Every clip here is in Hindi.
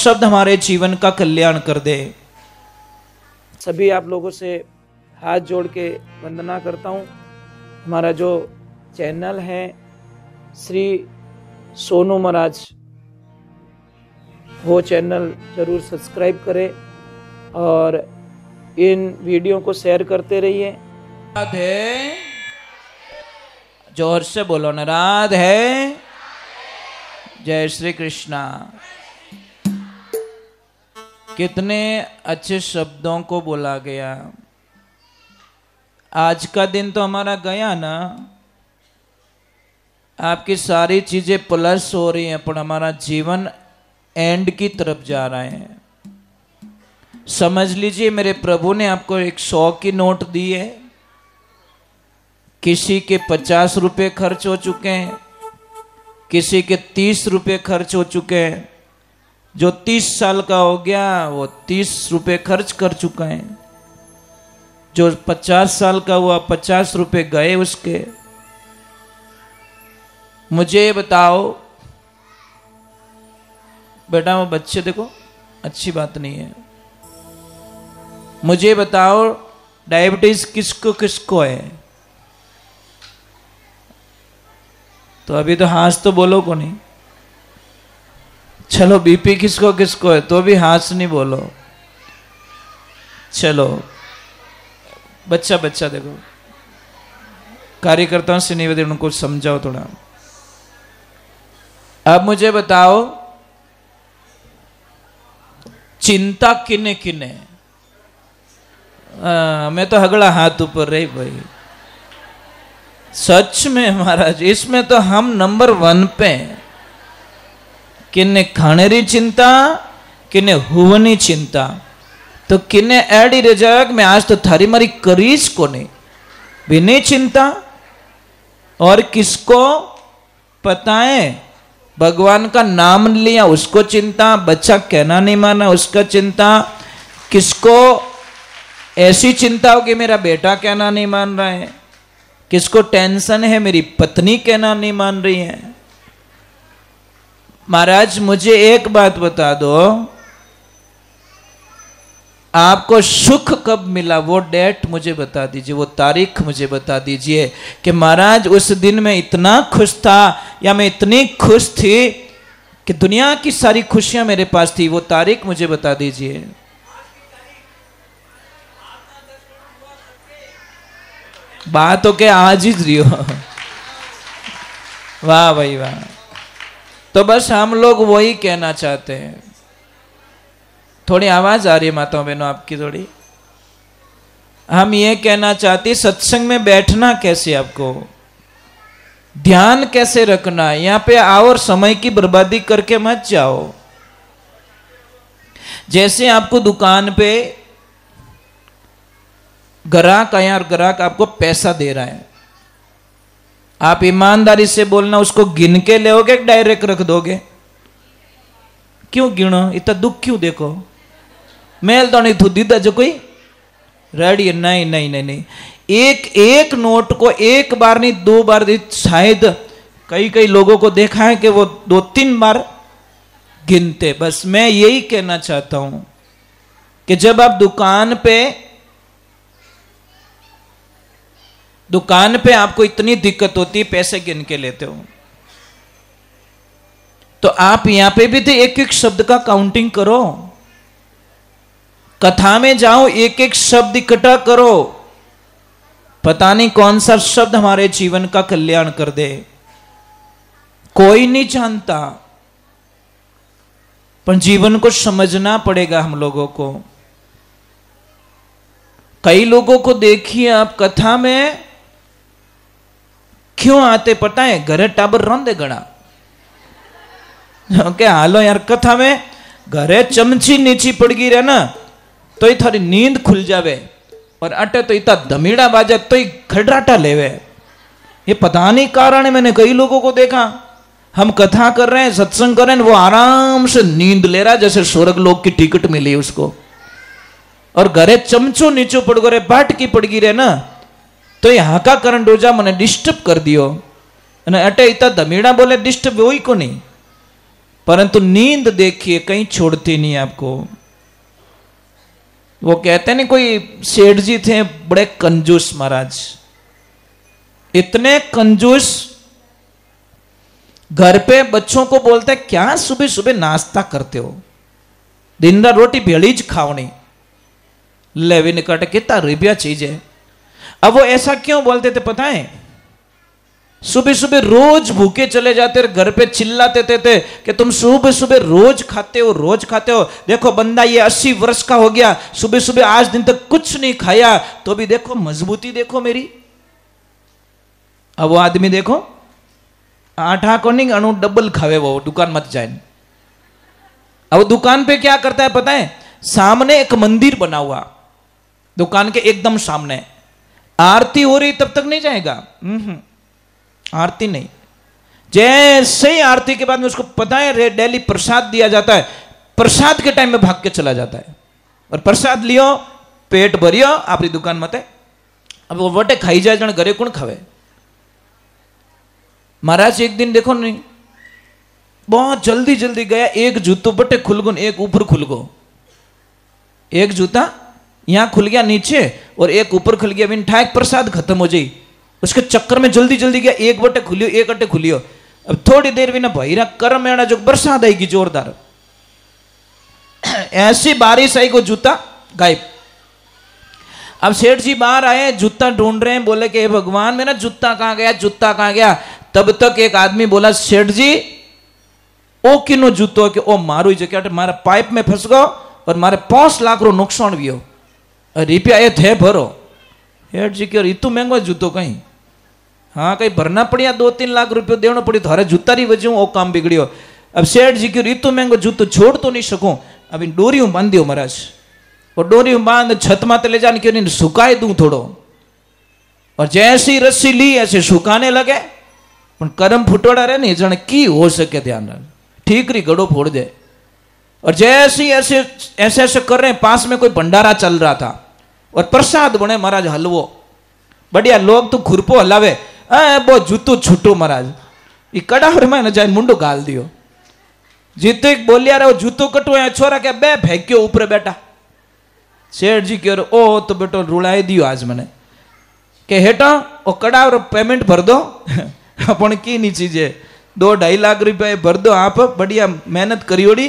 शब्द हमारे जीवन का कल्याण कर दे। सभी आप लोगों से हाथ जोड़ के वंदना करता हूँ। हमारा जो चैनल है श्री सोनू महाराज, वो चैनल जरूर सब्सक्राइब करें और इन वीडियो को शेयर करते रहिए। राधे, जोर से बोलो ना, राधे। जय श्री कृष्णा। कितने अच्छे शब्दों को बोला गया। आज का दिन तो हमारा गया ना, आपकी सारी चीजें प्लस हो रही हैं, पर हमारा जीवन एंड की तरफ जा रहा है। समझ लीजिए, मेरे प्रभु ने आपको एक 100 की नोट दी है, किसी के 50 रुपए खर्च हो चुके हैं, किसी के 30 रुपए खर्च हो चुके हैं। जो 30 साल का हो गया वो 30 रुपए खर्च कर चुका है। जो 50 साल का हुआ 50 रुपए गए उसके। मुझे बताओ बेटा, वो बच्चे देखो, अच्छी बात नहीं है। मुझे बताओ डायबिटीज किसको किसको है? तो अभी तो हाथ तो बोलो को नहीं। चलो बीपी किसको किसको है, तो भी हाथ नहीं बोलो। चलो बच्चा बच्चा देखो, कार्यकर्ताओं से निवेदन, उनको समझाओ थोड़ा। अब मुझे बताओ चिंता किने किने? मैं तो हगड़ा हाथ ऊपर रही भाई। सच में महाराज, इसमें तो हम नंबर 1 पे। किन्ने खाने री चिंता, किन्ने हुवनी चिंता, तो किन्ने एडी रजाक में आज तो थारी मारी करीज को नहीं बिना चिंता। और किसको पता है, भगवान का नाम लिया उसको चिंता, बच्चा कहना नहीं माना उसका चिंता, किसको ऐसी चिंता हो कि मेरा बेटा कहना नहीं मान रहा है, किसको टेंशन है मेरी पत्नी कहना नहीं मान रही है। महाराज मुझे एक बात बता दो, आपको सुख कब मिला, वो डेट मुझे बता दीजिए, वो तारीख मुझे बता दीजिए कि महाराज उस दिन मैं इतना खुश था या मैं इतनी खुश थी कि दुनिया की सारी खुशियां मेरे पास थी। वो तारीख मुझे बता दीजिए। बात तो क्या आज ही रही हो। वाह भाई वाह। तो बस हम लोग वही कहना चाहते हैं। थोड़ी आवाज आ रही है माताओं बहनों आपकी थोड़ी। हम ये कहना चाहते हैं, सत्संग में बैठना कैसे, आपको ध्यान कैसे रखना है। यहां पे आओ और समय की बर्बादी करके मत जाओ। जैसे आपको दुकान पे ग्राहक आया और ग्राहक आपको पैसा दे रहा है, आप ईमानदारी से बोलना, उसको गिन के लेओगे डायरेक्ट रख दोगे? क्यों गिनो, इतना दुख क्यों? देखो मेल तो नहीं थू दीदा जो कोई रेडी है। नहीं नहीं नहीं नहीं, एक एक नोट को एक बार नहीं 2 बार दी। शायद कई कई लोगों को देखा है कि वो 2-3 बार गिनते। बस मैं यही कहना चाहता हूं कि जब आप दुकान पे आपको इतनी दिक्कत होती है, पैसे गिन के लेते हो, तो आप यहां पे भी तो एक एक शब्द का काउंटिंग करो। कथा में जाओ, एक एक शब्द इकट्ठा करो। पता नहीं कौन सा शब्द हमारे जीवन का कल्याण कर दे, कोई नहीं जानता। पर जीवन को समझना पड़ेगा हम लोगों को। कई लोगों को देखिए आप कथा में क्यों आते पता है? घरे टाबर रोंदे गणा क्या हालो यार, कथा में घरे चमची नीची पड़ गई रहे ना तो ही थारी नींद खुल जावे, और अटे तो इतना धमीड़ा बाजा तो ही खड़राटा लेवे। ये पता नहीं कारण है। मैंने कई लोगों को देखा, हम कथा कर रहे हैं, सत्संग कर रहे हैं, वो आराम से नींद ले रहा है जैसे स्वर्ग लोक की टिकट मिली उसको, और घरे चमचो नीचो पड़ गए, बाट की पड़ गई रहे ना तो यहाँ का करण डोजा मैंने डिस्टर्ब कर दियो। अटे इतना धमीड़ा बोले डिस्टर्ब वही को नहीं। परंतु नींद देखिए कहीं छोड़ती नहीं आपको। वो कहते नहीं, कोई सेठ जी थे बड़े कंजूस महाराज, इतने कंजूस, घर पे बच्चों को बोलते क्या सुबह सुबह नाश्ता करते हो, दिन रात रोटी भेड़ीज खावनी, लेवी निकट कितना रुपया चीज है। अब वो ऐसा क्यों बोलते थे पता है? सुबह सुबह रोज भूखे चले जाते और घर पे चिल्लाते थे कि तुम सुबह सुबह रोज खाते हो, रोज खाते हो। देखो बंदा ये 80 वर्ष का हो गया, सुबह सुबह आज दिन तक कुछ नहीं खाया, तो भी देखो मजबूती देखो मेरी। अब वो आदमी देखो 8 को नहीं अणु डबल खावे, वो दुकान मत जाए। अब दुकान पे क्या करता है पता है? सामने एक मंदिर बना हुआ, दुकान के एकदम सामने आरती हो रही तब तक नहीं जाएगा, आरती नहीं, जैसे ही आरती के बाद में उसको पता है डेली प्रसाद दिया जाता है, प्रसाद के टाइम में भाग के चला जाता है और प्रसाद लियो, पेट भरियो, आपकी दुकान मत है। अब वो वटे खाई जाए जन घरे कौन खावे। महाराज एक दिन देखो नहीं, बहुत जल्दी जल्दी गया, एक जूतो बटे खुल गो, एक ऊपर खुल गो, एक जूता यहां खुल गया नीचे और एक ऊपर खुल गया, बिन ठाक प्रसाद खत्म हो जाई। उसके चक्कर में जल्दी जल्दी गया, एक बटे खुलियो, एक अटे खुलियो। अब थोड़ी देर भी ना भाई कर्म में जो बरसात आएगी जोरदार, ऐसी बारिश आई को जूता गायब। अब सेठ जी बाहर आए, जूता ढूंढ रहे हैं, बोले कि भगवान मेरा जूता कहां गया, जूता कहां गया। तब तक एक आदमी बोला, सेठ जी ओ किनो जूतो के ओ मारो जगह मारा पाइप में फंस गो और मारे 5 लाख रो नुकसान भी हो, रुपया ये थे भरो। सेठ जी के इतु महंगो जूतो कहीं, हाँ कहीं भरना पड़िया, 2-3 लाख रुपये देना पड़ी, थारे जूता री वजह वो काम बिगड़ियो। अब सेठ जी के इतु महंगो जूतो छोड़ तो नहीं सकूं, अभी डोरियों बांध दियो महाराज, और डोरियों बांध छत माते ले जाने क्यों नहीं सुखाए दूं थोड़ो। और जैसी रस्सी ली ऐसे सुखाने लगे, पर कर्म फुटोड़ा रहे नहीं जाने की हो सके, ध्यान रख ठीकरी गड़ो फोड़ दे। और जैसे ऐसे ऐसे ऐसे कर रहे हैं, पास में कोई भंडारा चल रहा था और प्रसाद बने महाराज हलवो बढ़िया, लोग तो खुरपो हलावे, वो जूतो छूटो महाराज, ये कड़ावर में न जाए मुंडो गाल दियो। जीते बोलिया रे वो जूतो कटो है, छोरा क्या बे फेंक्यो ऊपर बेटा। सेठ जी कह रहे ओ तो बेटो रुलाई दियो आज मैंने के हेटा ओ कड़ावर पेमेंट भर दो अपन की नहीं चीजें 2-2.5 लाख रुपये भर दो, आप बढ़िया मेहनत करियोड़ी।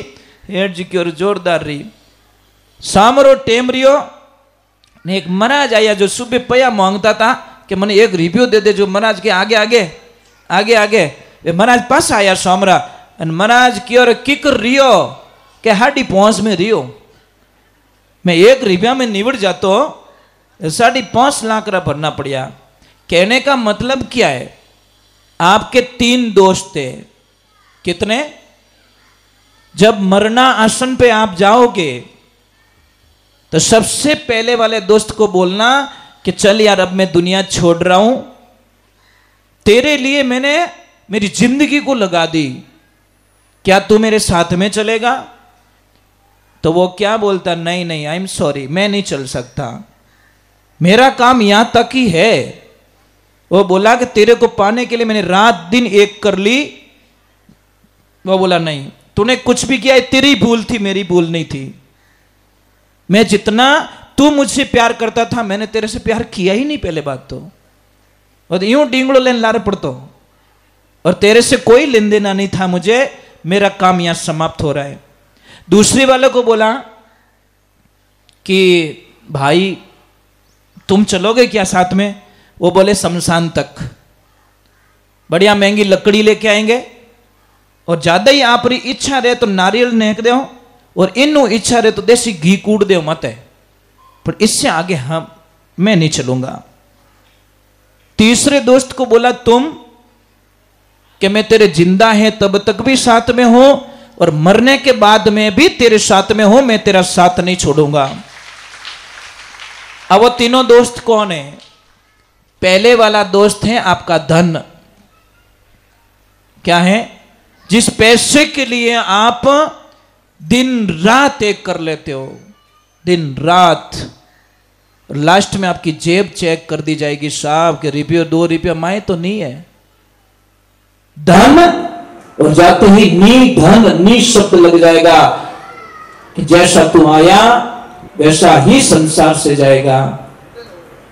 हेठ जी की ओर जोरदार रही, सामरो टेम रियो ने एक महाराज आया जो सुबह पया मांगता था कि मैंने 1 रुपयो दे दे, जो महाराज के आगे आगे आगे आगे वे महाराज पास आया सामरा, महाराज की ओर किकर रियो के हाडी पहुंच में रियो, मैं 1 रुपया में निवड़ जातो 5.5 लाख रा भरना पड़िया। कहने का मतलब क्या है? आपके 3 दोस्त थे, कितने? जब मरना आसन पे आप जाओगे तो सबसे पहले वाले दोस्त को बोलना कि चल यार अब मैं दुनिया छोड़ रहा हूं, तेरे लिए मैंने मेरी जिंदगी को लगा दी, क्या तू मेरे साथ में चलेगा? तो वो क्या बोलता, नहीं नहीं आई एम सॉरी, मैं नहीं चल सकता, मेरा काम यहां तक ही है। वो बोला कि तेरे को पाने के लिए मैंने रात दिन एक कर ली। वो बोला नहीं, तूने कुछ भी किया तेरी भूल थी, मेरी भूल नहीं थी। मैं जितना तू मुझसे प्यार करता था मैंने तेरे से प्यार किया ही नहीं पहले बात तो, और यूं डिंगड़ो लेन लारे पड़तो, और तेरे से कोई लेन देना नहीं था मुझे, मेरा काम यहां समाप्त हो रहा है। दूसरे वाले को बोला कि भाई तुम चलोगे क्या साथ में? वो बोले शमशान तक, बढ़िया महंगी लकड़ी लेके आएंगे, और ज्यादा ही आप री इच्छा रहे तो नारियल नेक दो, और इनू इच्छा रहे तो देसी घी कूट दो मत है, पर इससे आगे हम मैं नहीं चलूंगा। तीसरे दोस्त को बोला तुम कि मैं तेरे जिंदा है तब तक भी साथ में हूं, और मरने के बाद में भी तेरे साथ में हूं, मैं तेरा साथ नहीं छोड़ूंगा। अब वो तीनों दोस्त कौन है? पहले वाला दोस्त है आपका धन। क्या है? जिस पैसे के लिए आप दिन रात एक कर लेते हो, दिन रात, लास्ट में आपकी जेब चेक कर दी जाएगी, साहब के रुपये 2 रुपये माए तो नहीं है। धन और जाते ही नी धन नी शब्द लग जाएगा कि जैसा तू आया वैसा ही संसार से जाएगा।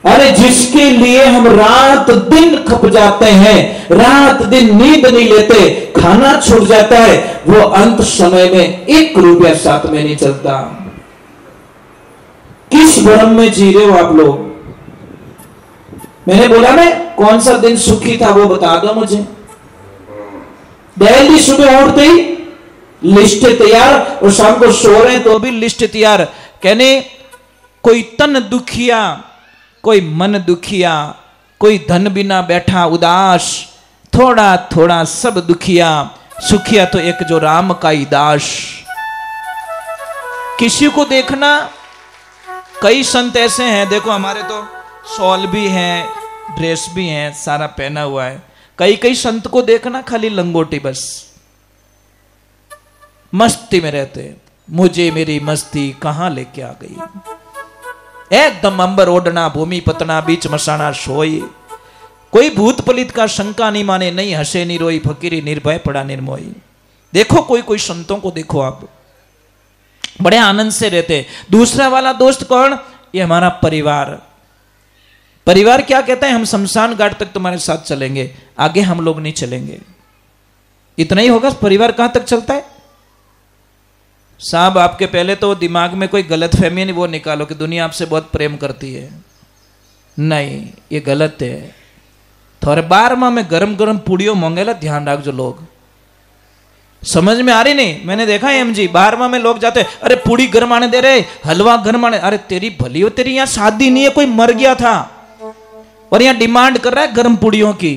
अरे जिसके लिए हम रात दिन खप जाते हैं, रात दिन नींद नहीं लेते, खाना छूट जाता है, वो अंत समय में 1 रुपया साथ में नहीं चलता। किस भ्रम में जी रहे हो आप लोग? मैंने बोला ना कौन सा दिन सुखी था वो बता दो मुझे। डेली सुबह उठते ही लिस्ट तैयार और शाम को सो रहे तो भी लिस्ट तैयार। कहने कोई तन दुखिया, कोई मन दुखिया, कोई धन बिना बैठा उदास, थोड़ा थोड़ा सब दुखिया, सुखिया तो एक जो राम का ही दास। किसी को देखना, कई संत ऐसे हैं, देखो हमारे तो शॉल भी है, ड्रेस भी है, सारा पहना हुआ है। कई कई संत को देखना खाली लंगोटी, बस मस्ती में रहते। मुझे मेरी मस्ती कहां लेके आ गई, एकदम अंबर ओढ़ना, भूमि पतना, बीच मसाना सोई। कोई भूत पलित का शंका नहीं माने, नहीं हंसे नहीं रोई, फकीरी निर्भय पड़ा निर्मोही। देखो कोई कोई संतों को देखो आप, बड़े आनंद से रहते। दूसरा वाला दोस्त कौन? ये हमारा परिवार। परिवार क्या कहता है? हम शमशान घाट तक तुम्हारे साथ चलेंगे, आगे हम लोग नहीं चलेंगे। इतना ही होगा। परिवार कहां तक चलता है साहब? आपके पहले तो दिमाग में कोई गलत फहमी नहीं वो निकालो कि दुनिया आपसे बहुत प्रेम करती है। नहीं, ये गलत है। थोड़े 12 में गरम गरम पूड़ियों मांगेला, ध्यान रख जो लोग। समझ में आ रही नहीं? मैंने देखा है एमजी 12 में लोग जाते, अरे पूड़ी गर्म आने दे रहे, हलवा गर्म आने। अरे तेरी भली हो, तेरी यहां शादी नहीं है, कोई मर गया था और यहां डिमांड कर रहा है गर्म पूड़ियों की,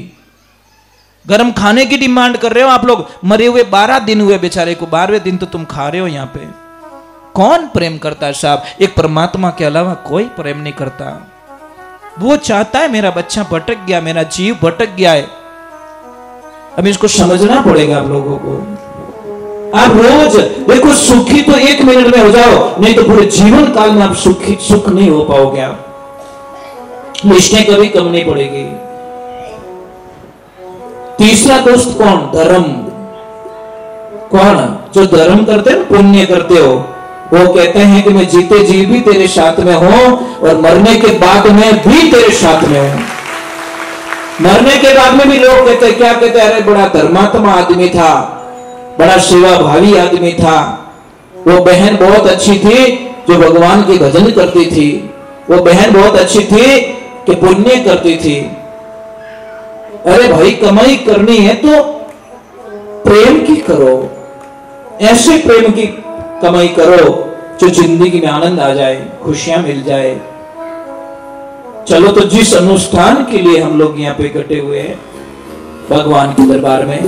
गर्म खाने की डिमांड कर रहे हो आप लोग। मरे हुए 12 दिन हुए बेचारे को, 12वें दिन तो तुम खा रहे हो यहां पे। कौन प्रेम करता है साहब? एक परमात्मा के अलावा कोई प्रेम नहीं करता। वो चाहता है मेरा बच्चा भटक गया, मेरा जीव भटक गया है। अब इसको समझना पड़ेगा आप लोगों को। आप रोज देखो, सुखी तो 1 मिनट में हो जाओ, नहीं तो पूरे जीवन काल में आप सुख नहीं हो पाओगे। आप लिस्टें कभी कम नहीं पड़ेगी। तीसरा दोस्त कौन? धर्म। कौन? जो धर्म करते हो, पुण्य करते हो, वो कहते हैं कि मैं जीते जी भी तेरे साथ में हूं और मरने के बाद में भी तेरे साथ में हूं। मरने के बाद में भी लोग कहते हैं, क्या कहते हैं? अरे बड़ा धर्मात्मा आदमी था, बड़ा सेवा भावी आदमी था, वो बहन बहुत अच्छी थी जो भगवान की भजन करती थी, वो बहन बहुत अच्छी थी कि पुण्य करती थी। अरे भाई, कमाई करनी है तो प्रेम की करो, ऐसे प्रेम की कमाई करो जो जिंदगी में आनंद आ जाए, खुशियां मिल जाए। चलो तो जिस अनुष्ठान के लिए हम लोग यहाँ पे इकट्ठे हुए हैं भगवान के दरबार में,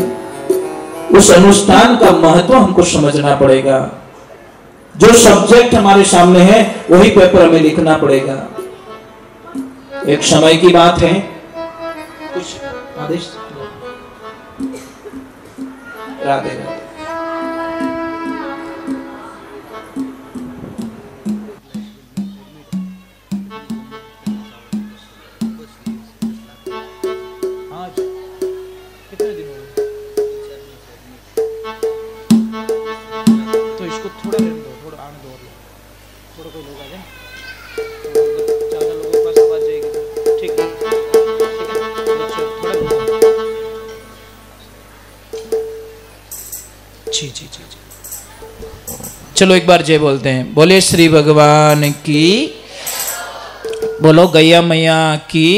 उस अनुष्ठान का महत्व हमको समझना पड़ेगा। जो सब्जेक्ट हमारे सामने है वही पेपर हमें लिखना पड़ेगा। एक समय की बात है, कुछ आदेश। राधे राधे। कितने दिन हो गए? तो इसको थोड़ा रहने दो, थोड़ा आने दो, थोड़ा कोई लोग आ जाए, ज्यादा लोगों के पास आवाज जाएगी तो ठीक है, ठीक है, थोड़ा जी जी जी जी। चलो एक बार जय बोलते हैं। बोले श्री भगवान की, बोलो गैया मैया की,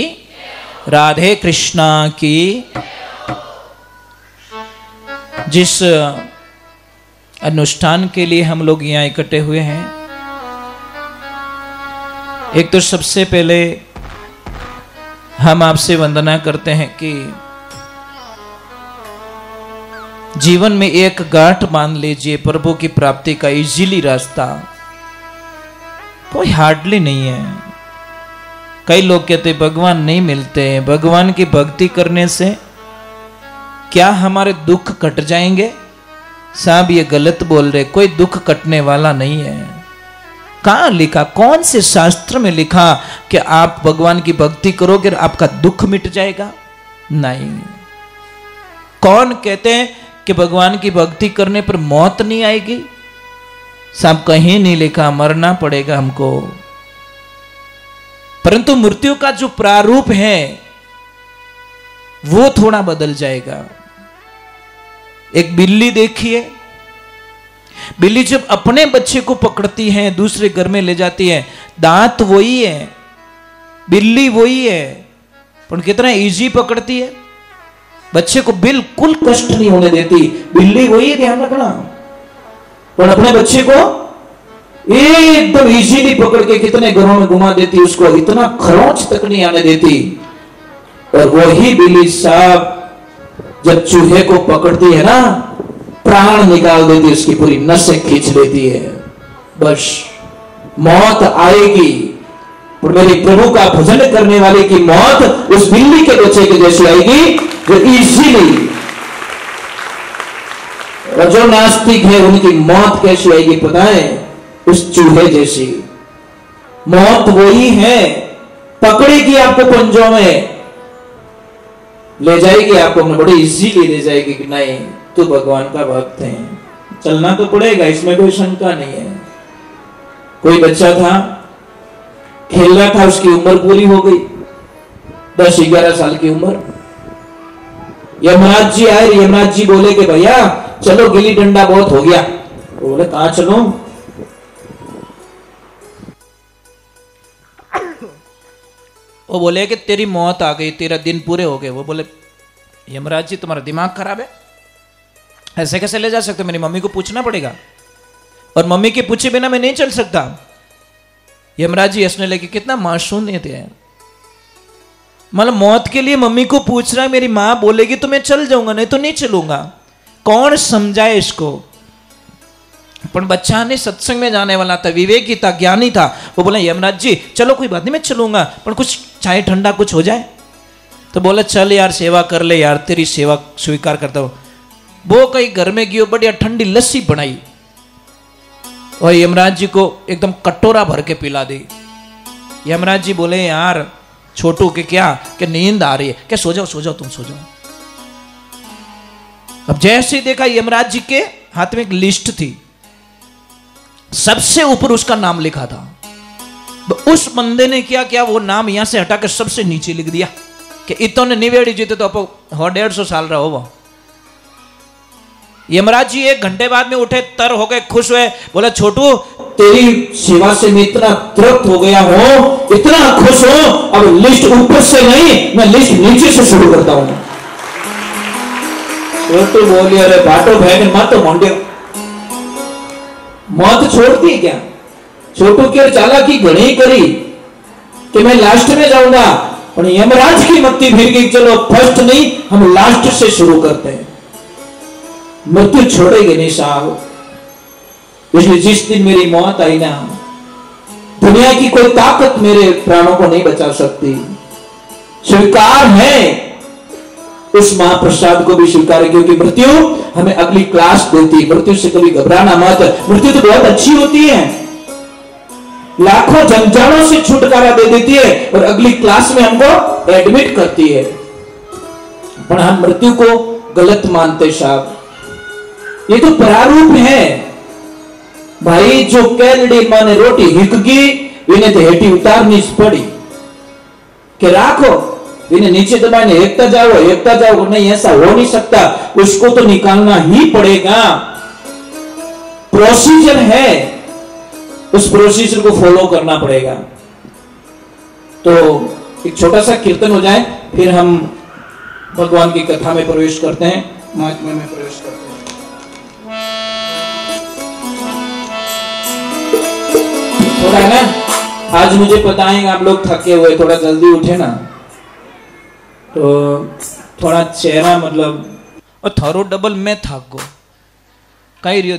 राधे कृष्णा की। जिस अनुष्ठान के लिए हम लोग यहाँ इकट्ठे हुए हैं, एक तो सबसे पहले हम आपसे वंदना करते हैं कि जीवन में एक गांठ बांध लीजिए प्रभु की प्राप्ति का इजीली रास्ता। कोई हार्डली नहीं है। कई लोग कहते भगवान नहीं मिलते हैं, भगवान की भक्ति करने से क्या हमारे दुख कट जाएंगे? साहब ये गलत बोल रहे, कोई दुख कटने वाला नहीं है। कहां लिखा, कौन से शास्त्र में लिखा कि आप भगवान की भक्ति करोगे आपका दुख मिट जाएगा? नहीं। कौन कहते हैं कि भगवान की भक्ति करने पर मौत नहीं आएगी? साहब कहीं नहीं लिखा मरना पड़ेगा हमको, परंतु मृत्यु का जो प्रारूप है वो थोड़ा बदल जाएगा। एक बिल्ली देखिए, बिल्ली जब अपने बच्चे को पकड़ती है दूसरे घर में ले जाती है, दांत वही है, बिल्ली वही है, पर कितना इजी पकड़ती है, बच्चे को बिल्कुल कष्ट नहीं होने देती। बिल्ली वही है, ध्यान रखना, पर अपने बच्चे को एकदम इजीली पकड़ के कितने घरों में घुमा देती, उसको इतना खरोंच तक नहीं आने देती। और वही बिल्ली साहब जब चूहे को पकड़ती है ना, प्राण निकाल देती, उसकी पूरी नसें खींच लेती है। बस मौत आएगी, और मेरे प्रभु का भजन करने वाले की मौत उस बिल्ली के बच्चे के जैसी आएगी जो इजीली। और जो नास्तिक है उनकी मौत कैसी आएगी पता है? उस चूहे जैसी। मौत वही है, पकड़ेगी आपको पंजों में, ले जाएगी आपको, बड़ी इजीली ले जाएगी कि नहीं तू भगवान का भक्त है, चलना तो पड़ेगा, इसमें कोई शंका नहीं है। कोई बच्चा था, खेल रहा था, उसकी उम्र पूरी हो गई, 10-11 साल की उम्र। यमराज जी आए, यमराज जी बोले कि भैया चलो गिल्ली डंडा बहुत हो गया। वो बोले कहां चलो? वो बोले कि तेरी मौत आ गई, तेरा दिन पूरे हो गए। वो बोले यमराज जी तुम्हारा दिमाग खराब है, ऐसे कैसे ले जा सकते, मेरी मम्मी को पूछना पड़ेगा, और मम्मी के पूछे बिना मैं नहीं चल सकता। यमराज जी हंसने लगे, कितना मासूम थे, मतलब मौत के लिए मम्मी को पूछ रहा है, मेरी मां बोलेगी तो मैं चल जाऊंगा, नहीं तो नहीं चलूंगा। कौन समझाए इसको? पर बच्चा ने सत्संग में जाने वाला था, विवेकी था, ज्ञानी था। वो बोला यमराज जी चलो कोई बात नहीं, मैं चलूंगा, पर कुछ चाय ठंडा कुछ हो जाए। तो बोला चल यार सेवा कर ले यार, तेरी सेवा स्वीकार करता हूं। वो कहीं घर में गयो, बढ़िया ठंडी लस्सी बनाई और यमराज जी को एकदम कटोरा भर के पिला दी। यमराज जी बोले यार छोटू के क्या कि नींद आ रही है, क्या सो जाओ सो जाओ तुम सो जाओ। अब जैसे ही देखा यमराज जी के हाथ में एक लिस्ट थी, सबसे ऊपर उसका नाम लिखा था। उस बंदे ने क्या किया, वो नाम यहां से हटाकर सबसे नीचे लिख दिया कि इतने निवेड़ी जीते तो आप 150 साल रहो। वो यमराज जी 1 घंटे बाद में उठे, तर हो गए, खुश हुए, बोला छोटू तेरी सेवा से मैं इतना तृप्त हो गया हूं, इतना खुश हूं, अब लिस्ट ऊपर से नहीं, मैं लिस्ट नीचे से शुरू करता हूं। छोटू बोली अरे बाटो बहन मत मोंडे, मौत छोड़ती क्या? छोटू की चालाकी घणी करी कि मैं लास्ट में जाऊंगा, और यमराज की मत्ती फिर गई, चलो फर्स्ट नहीं हम लास्ट से शुरू करते हैं। मृत्यु छोड़ेगी नहीं साहब। इसलिए जिस दिन मेरी मौत आई ना, दुनिया की कोई ताकत मेरे प्राणों को नहीं बचा सकती। स्वीकार है, उस महाप्रसाद को भी स्वीकार है, क्योंकि मृत्यु हमें अगली क्लास देती। मृत्यु से कभी घबराना मत, मृत्यु तो बहुत अच्छी होती है, लाखों जंजालों से छुटकारा दे देती है और अगली क्लास में हमको एडमिट करती है। पर हम मृत्यु को गलत मानते साहब, ये तो प्रारूप है भाई। जो कैलड़ी माने रोटी हिकगी, इन्हें तो हेटी उतारनी पड़ी कि राखो, इन्हें नीचे दबाने एकता जाओ, नहीं ऐसा हो नहीं सकता, उसको तो निकालना ही पड़ेगा। प्रोसीजर है, उस प्रोसीजर को फॉलो करना पड़ेगा। तो एक छोटा सा कीर्तन हो जाए, फिर हम भगवान की कथा में प्रवेश करते हैं, महात्म्य में प्रवेश करते हैं। थोड़ा ना आज मुझे पता है आप लोग थके हुए, थोड़ा जल्दी उठे ना, तो थोड़ा चेहरा मतलब और थारो डबल मैं थक गो कई रियो।